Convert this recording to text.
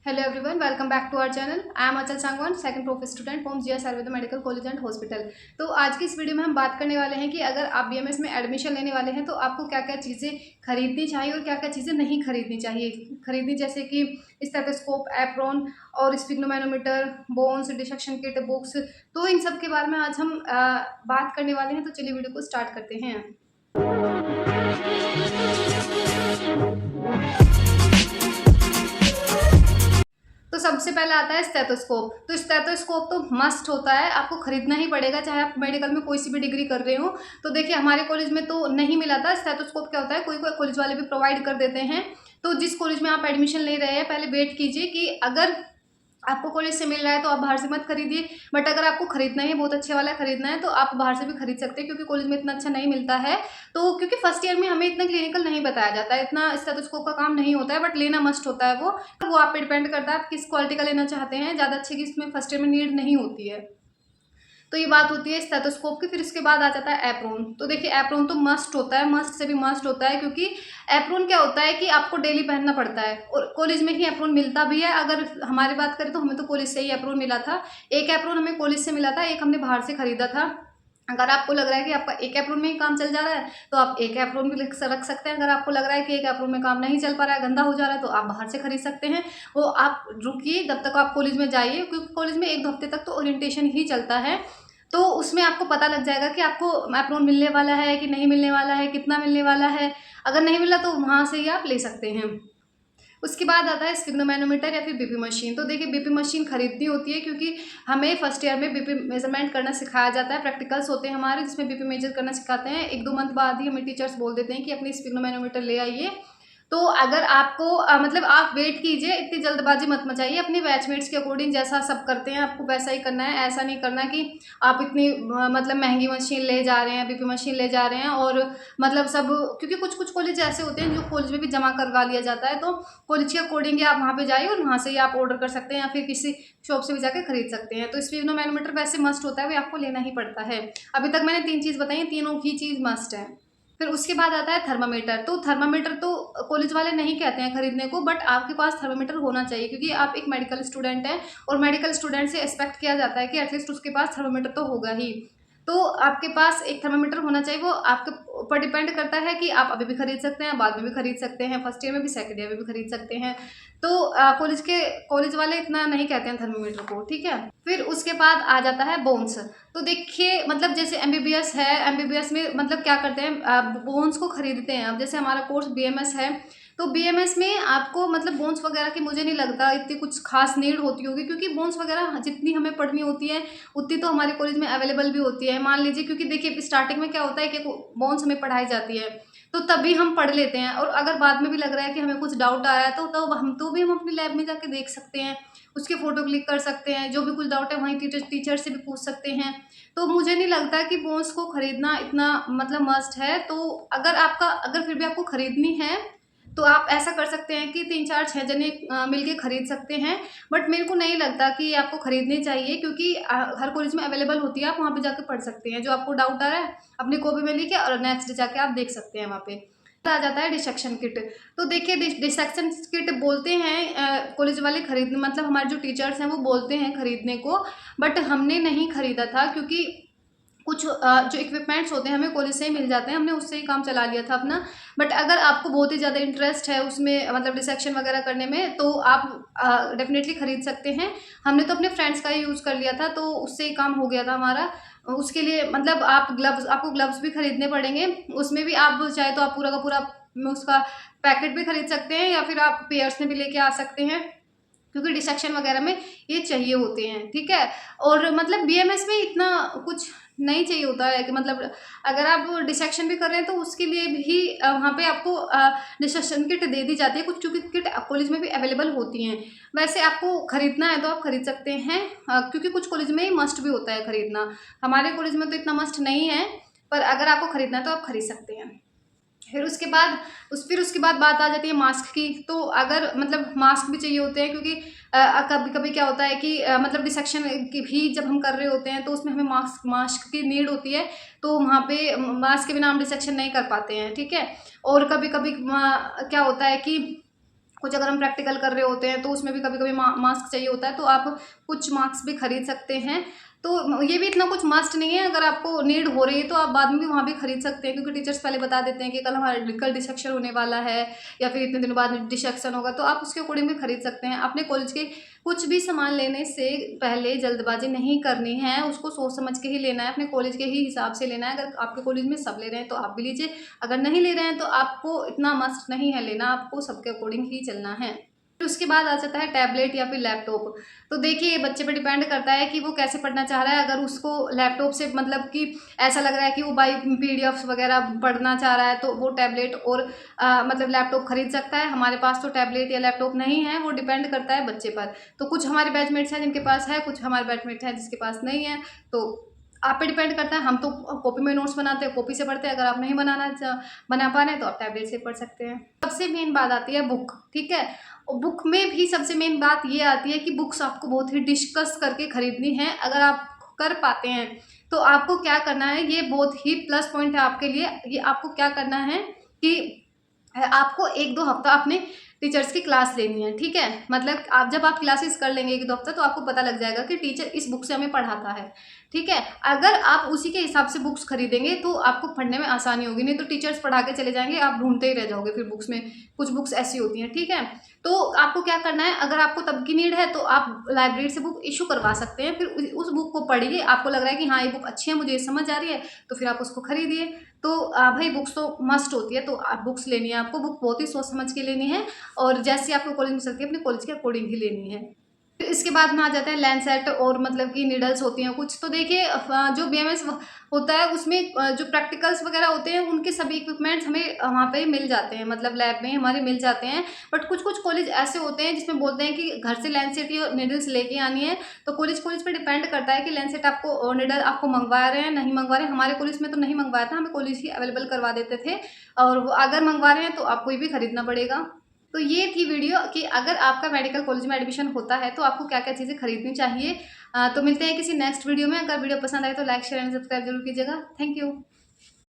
Hello everyone, welcome back to our channel. I am Achal Sangwan, second prof student from GS Ayurveda Medical College and Hospital. तो आज की इस video में हम बात करने वाले हैं कि अगर आप बीएमएस में एडमिशन लेने वाले हैं तो आपको क्या क्या चीज़ें खरीदनी चाहिए और क्या क्या चीज़ें नहीं खरीदनी चाहिए जैसे कि स्टेथोस्कोप, एप्रॉन और स्फिग्नोमेनोमीटर, बोन्स, डिसेक्शन किट, बुक्स। तो इन सब के बारे में आज हम बात करने वाले हैं। तो चलिए वीडियो को स्टार्ट करते हैं। तो सबसे पहले आता है स्टेथोस्कोप। तो स्टेथोस्कोप तो मस्ट होता है, आपको खरीदना ही पड़ेगा, चाहे आप मेडिकल में कोई सी भी डिग्री कर रहे हो। तो देखिए हमारे कॉलेज में तो नहीं मिला था स्टेथोस्कोप। क्या होता है, कोई कोई कॉलेज वाले भी प्रोवाइड कर देते हैं। तो जिस कॉलेज में आप एडमिशन ले रहे हैं पहले वेट कीजिए कि अगर आपको कॉलेज से मिल रहा है तो आप बाहर से मत खरीदिए। बट अगर आपको खरीदना है, बहुत अच्छे वाला खरीदना है, तो आप बाहर से भी खरीद सकते हैं क्योंकि कॉलेज में इतना अच्छा नहीं मिलता है। तो क्योंकि फर्स्ट ईयर में हमें इतना क्लिनिकल नहीं बताया जाता है, इतना स्टेथोस्कोप का काम नहीं होता है, बट लेना मस्ट होता है। वो आप पे डिपेंड करता है आप किस क्वालिटी का लेना चाहते हैं। ज़्यादा अच्छे की इसमें फर्स्ट ईयर में नीड नहीं होती है। तो ये बात होती है स्टेथोस्कोप की। फिर इसके बाद आ जाता है एप्रोन। तो देखिए एप्रोन तो मस्ट होता है, मस्ट से भी मस्ट होता है, क्योंकि एप्रोन क्या होता है कि आपको डेली पहनना पड़ता है और कॉलेज में ही एप्रोन मिलता भी है। अगर हमारी बात करें तो हमें तो कॉलेज से ही एप्रोन मिला था। एक एप्रोन हमें कॉलेज से मिला था, एक हमने बाहर से खरीदा था। अगर आपको लग रहा है कि आपका एक एप्रोन में ही काम चल जा रहा है तो आप एक एप्रोन भी रख सकते हैं। अगर आपको लग रहा है कि एक एप्रोन में काम नहीं चल पा रहा है, गंदा हो जा रहा है, तो आप बाहर से खरीद सकते हैं। वो आप रुकिए जब तक आप कॉलेज में जाइए, क्योंकि कॉलेज में 1-2 हफ्ते तक तो ओरिएंटेशन ही चलता है। तो उसमें आपको पता लग जाएगा कि आपको एप्रोन मिलने वाला है कि नहीं मिलने वाला है, कितना मिलने वाला है। अगर नहीं मिला तो वहाँ से ही आप ले सकते हैं। उसके बाद आता है स्फिग्नोमेनोमीटर या फिर बीपी मशीन। तो देखिए बीपी मशीन खरीदनी होती है क्योंकि हमें फर्स्ट ईयर में बीपी मेजरमेंट करना सिखाया जाता है। प्रैक्टिकल्स होते हैं हमारे जिसमें बीपी मेजर करना सिखाते हैं। 1-2 मंथ बाद ही हमें टीचर्स बोल देते हैं कि अपनी स्फिग्नोमेनोमीटर ले आइए। तो अगर आपको मतलब आप वेट कीजिए, इतनी जल्दबाजी मत मचाइए। अपने बैचमेट्स के अकॉर्डिंग जैसा सब करते हैं आपको वैसा ही करना है। ऐसा नहीं करना कि आप इतनी मतलब महंगी मशीन ले जा रहे हैं, बीपी मशीन ले जा रहे हैं और मतलब सब, क्योंकि कुछ कुछ कॉलेज ऐसे होते हैं जो कॉलेज में भी जमा करवा लिया जाता है। तो कॉलेज के अकॉर्डिंग ही आप वहाँ पे जाइए और वहाँ से ही आप ऑर्डर कर सकते हैं या फिर किसी शॉप से भी जाकर खरीद सकते हैं। तो स्फिग्नोमेनोमीटर वैसे मस्ट होता है, वो आपको लेना ही पड़ता है। अभी तक मैंने 3 चीज़ बताई, तीनों ही चीज़ मस्ट है। फिर उसके बाद आता है थर्मामीटर। तो थर्मामीटर तो कॉलेज वाले नहीं कहते हैं खरीदने को, बट आपके पास थर्मामीटर होना चाहिए क्योंकि आप एक मेडिकल स्टूडेंट हैं और मेडिकल स्टूडेंट से एक्सपेक्ट किया जाता है कि एटलीस्ट उसके पास थर्मामीटर तो होगा ही। तो आपके पास एक थर्मामीटर होना चाहिए। वो आपके ऊपर डिपेंड करता है कि आप अभी भी खरीद सकते हैं, बाद में भी खरीद सकते हैं, फर्स्ट ईयर में भी, सेकंड ईयर में भी खरीद सकते हैं। तो कॉलेज वाले इतना नहीं कहते हैं थर्मामीटर को, ठीक है। फिर उसके बाद आ जाता है बोन्स। तो देखिए मतलब जैसे एमबीबीएस है, एमबीबीएस में मतलब क्या करते हैं, बोन्स को खरीदते हैं। अब जैसे हमारा कोर्स बीएमएस है, तो बीएमएस में आपको मतलब बोन्स वगैरह की मुझे नहीं लगता इतनी कुछ खास नीड होती होगी, क्योंकि बोन्स वगैरह जितनी हमें पढ़नी होती है उतनी तो हमारे कॉलेज में अवेलेबल भी होती है। मान लीजिए, क्योंकि देखिए स्टार्टिंग में क्या होता है कि बोन्स हमें पढ़ाई जाती है तो तभी हम पढ़ लेते हैं, और अगर बाद में भी लग रहा है कि हमें कुछ डाउट आ रहा है तो हम अपनी लैब में जाके देख सकते हैं, उसके फोटो क्लिक कर सकते हैं। जो भी कुछ डाउट है वहीं टीचर से भी पूछ सकते हैं। तो मुझे नहीं लगता कि बोन्स को खरीदना इतना मतलब मस्ट है। तो अगर फिर भी आपको खरीदनी है तो आप ऐसा कर सकते हैं कि 3-4-6 जने मिलके खरीद सकते हैं। बट मेरे को नहीं लगता कि ये आपको खरीदनी चाहिए, क्योंकि हर कॉलेज में अवेलेबल होती है, आप वहाँ पे जाकर पढ़ सकते हैं। जो आपको डाउट आ रहा है अपनी कॉपी में लिखे और नेक्स्ट डे जाके आप देख सकते हैं वहाँ पे। आ जाता है डिसेक्शन किट। तो देखिए डिसेक्शन किट बोलते हैं कॉलेज वाले खरीदने, मतलब हमारे जो टीचर्स हैं वो बोलते हैं खरीदने को, बट हमने नहीं खरीदा था क्योंकि कुछ जो इक्विपमेंट्स होते हैं हमें कॉलेज से ही मिल जाते हैं, हमने उससे ही काम चला लिया था अपना। बट अगर आपको बहुत ही ज़्यादा इंटरेस्ट है उसमें मतलब डिसेक्शन वगैरह करने में, तो आप डेफिनेटली खरीद सकते हैं। हमने तो अपने फ्रेंड्स का ही यूज़ कर लिया था, तो उससे ही काम हो गया था हमारा। उसके लिए मतलब आपको ग्लव्स भी खरीदने पड़ेंगे। उसमें भी आप चाहे तो आप पूरा का पूरा उसका पैकेट भी खरीद सकते हैं या फिर आप पेयर्स में भी लेके आ सकते हैं, क्योंकि डिसेक्शन वगैरह में ये चाहिए होते हैं, ठीक है। और मतलब बीएमएस में इतना कुछ नहीं चाहिए होता है कि मतलब अगर आप डिसेक्शन भी कर रहे हैं तो उसके लिए भी वहाँ पे आपको डिसेक्शन किट दे दी जाती है कुछ, चूँकि किट कॉलेज में भी अवेलेबल होती हैं। वैसे आपको खरीदना है तो आप खरीद सकते हैं, क्योंकि कुछ कॉलेज में मस्ट भी होता है खरीदना। हमारे कॉलेज में तो इतना मस्ट नहीं है, पर अगर आपको खरीदना है तो आप खरीद सकते हैं। फिर उसके बाद बात आ जाती है मास्क की। तो अगर मतलब मास्क भी चाहिए होते हैं, क्योंकि कभी कभी क्या होता है कि मतलब डिसेक्शन की भी जब हम कर रहे होते हैं तो उसमें हमें मास्क की नीड होती है। तो वहाँ पे मास्क के बिना हम डिसेक्शन नहीं कर पाते हैं, ठीक है। और कभी कभी क्या होता है कि कुछ अगर हम प्रैक्टिकल कर रहे होते हैं तो उसमें भी कभी कभी मास्क चाहिए होता है, तो आप कुछ मास्क भी खरीद सकते हैं। तो ये भी इतना कुछ मस्ट नहीं है, अगर आपको नीड हो रही है तो आप बाद में भी वहाँ भी खरीद सकते हैं, क्योंकि टीचर्स पहले बता देते हैं कि कल डिसेक्शन होने वाला है या फिर इतने दिनों बाद डिसेक्शन होगा, तो आप उसके अकॉर्डिंग भी खरीद सकते हैं। अपने कॉलेज के कुछ भी सामान लेने से पहले जल्दबाजी नहीं करनी है, उसको सोच समझ के ही लेना है, अपने कॉलेज के ही हिसाब से लेना है। अगर आपके कॉलेज में सब ले रहे हैं तो आप भी लीजिए, अगर नहीं ले रहे हैं तो आपको इतना मस्ट नहीं है लेना, आपको सबके अकॉर्डिंग ही चलना है। फिर उसके बाद आ जाता है टैबलेट या फिर लैपटॉप। तो देखिए बच्चे पे डिपेंड करता है कि वो कैसे पढ़ना चाह रहा है। अगर उसको लैपटॉप से मतलब कि ऐसा लग रहा है कि वो बाई पीडीएफ वगैरह पढ़ना चाह रहा है, तो वो टैबलेट और मतलब लैपटॉप खरीद सकता है। हमारे पास तो टैबलेट या लैपटॉप नहीं है, वो डिपेंड करता है बच्चे पर। तो कुछ हमारे बैचमेट्स हैं जिनके पास है, कुछ हमारे बैचमेट हैं जिसके पास नहीं है, तो आप पे डिपेंड करता है। हम तो कॉपी में नोट्स बनाते हैं, कॉपी से पढ़ते हैं। अगर आप नहीं बना पा रहे हैं तो आप टैबलेट से पढ़ सकते हैं। सबसे मेन बात आती है बुक, ठीक है। और बुक में भी सबसे मेन बात ये आती है कि बुक्स आपको बहुत ही डिस्कस करके खरीदनी है। अगर आप कर पाते हैं तो आपको क्या करना है, ये बहुत ही प्लस पॉइंट है आपके लिए। ये आपको क्या करना है कि आपको 1-2 हफ्ता अपने टीचर्स की क्लास लेनी है, ठीक है। मतलब आप जब आप क्लासेस कर लेंगे 1-2 हफ्ता, तो आपको पता लग जाएगा कि टीचर इस बुक से हमें पढ़ाता है, ठीक है। अगर आप उसी के हिसाब से बुक्स खरीदेंगे तो आपको पढ़ने में आसानी होगी, नहीं तो टीचर्स पढ़ा के चले जाएंगे, आप ढूंढते ही रह जाओगे फिर बुक्स में। कुछ बुक्स ऐसी होती हैं, ठीक है। तो आपको क्या करना है, अगर आपको तब की नीड है तो आप लाइब्रेरी से बुक इशू करवा सकते हैं। फिर उस बुक को पढ़िए, आपको लग रहा है कि हाँ ये बुक अच्छी है, मुझे ये समझ आ रही है, तो फिर आप उसको खरीदिए। तो भाई बुक्स तो मस्ट होती है, तो आप बुक्स लेनी है, आपको बुक बहुत ही सोच समझ के लेनी है, और जैसे आपको कॉलेज में सकती है अपने कॉलेज के अकॉर्डिंग ही लेनी है। फिर इसके बाद में आ जाता है लैंसेट और मतलब कि नीडल्स होती हैं कुछ। तो देखिए जो बीएमएस होता है उसमें जो प्रैक्टिकल्स वगैरह होते हैं उनके सभी इक्विपमेंट्स हमें वहाँ पे मिल जाते हैं, मतलब लैब में हमारे मिल जाते हैं। बट कुछ कुछ कॉलेज ऐसे होते हैं जिसमें बोलते हैं कि घर से लैंसेट या नीडल्स लेके आनी है। तो कॉलेज कॉलेज पे डिपेंड करता है कि लैंसेट आपको नीडल आपको मंगवा रहे हैं नहीं मंगवा रहे हैं। हमारे कॉलेज में तो नहीं मंगवाया था, हमें कॉलेज ही अवेलेबल करवा देते थे, और वो अगर मंगवा रहे हैं तो आपको ये भी खरीदना पड़ेगा। तो ये थी वीडियो कि अगर आपका मेडिकल कॉलेज में एडमिशन होता है तो आपको क्या क्या चीज़ें खरीदनी चाहिए। तो मिलते हैं किसी नेक्स्ट वीडियो में। अगर वीडियो पसंद आए तो लाइक शेयर एंड सब्सक्राइब जरूर कीजिएगा। Thank you.